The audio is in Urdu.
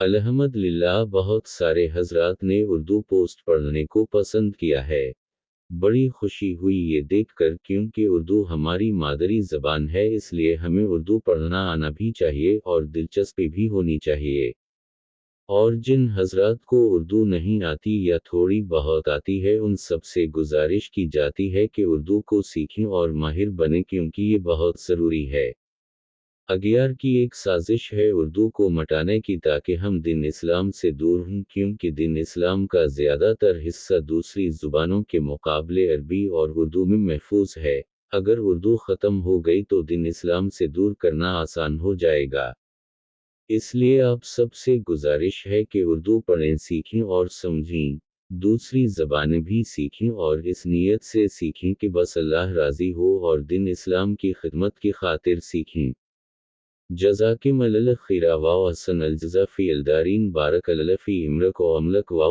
الحمدللہ بہت سارے حضرات نے اردو پوسٹ پڑھنے کو پسند کیا ہے۔ بڑی خوشی ہوئی یہ دیکھ کر، کیونکہ اردو ہماری مادری زبان ہے، اس لیے ہمیں اردو پڑھنا آنا بھی چاہیے اور دلچسپی بھی ہونی چاہیے۔ اور جن حضرات کو اردو نہیں آتی یا تھوڑی بہت آتی ہے، ان سب سے گزارش کی جاتی ہے کہ اردو کو سیکھیں اور ماہر بنیں، کیونکہ یہ بہت ضروری ہے۔ اغیار کی ایک سازش ہے اردو کو مٹانے کی، تاکہ ہم دین اسلام سے دور ہوں، کیونکہ دین اسلام کا زیادہ تر حصہ دوسری زبانوں کے مقابلے عربی اور اردو میں محفوظ ہے۔ اگر اردو ختم ہو گئی تو دین اسلام سے دور کرنا آسان ہو جائے گا۔ اس لیے آپ سب سے گزارش ہے کہ اردو پڑھیں، سیکھیں اور سمجھیں، دوسری زبانیں بھی سیکھیں، اور اس نیت سے سیکھیں کہ بس اللہ راضی ہو اور دین اسلام کی خدمت کی خاطر سیکھیں۔ جزاکم اللہ خیرا و احسن الجزا فی الدارین، بارک اللہ فی عمرک و عملک و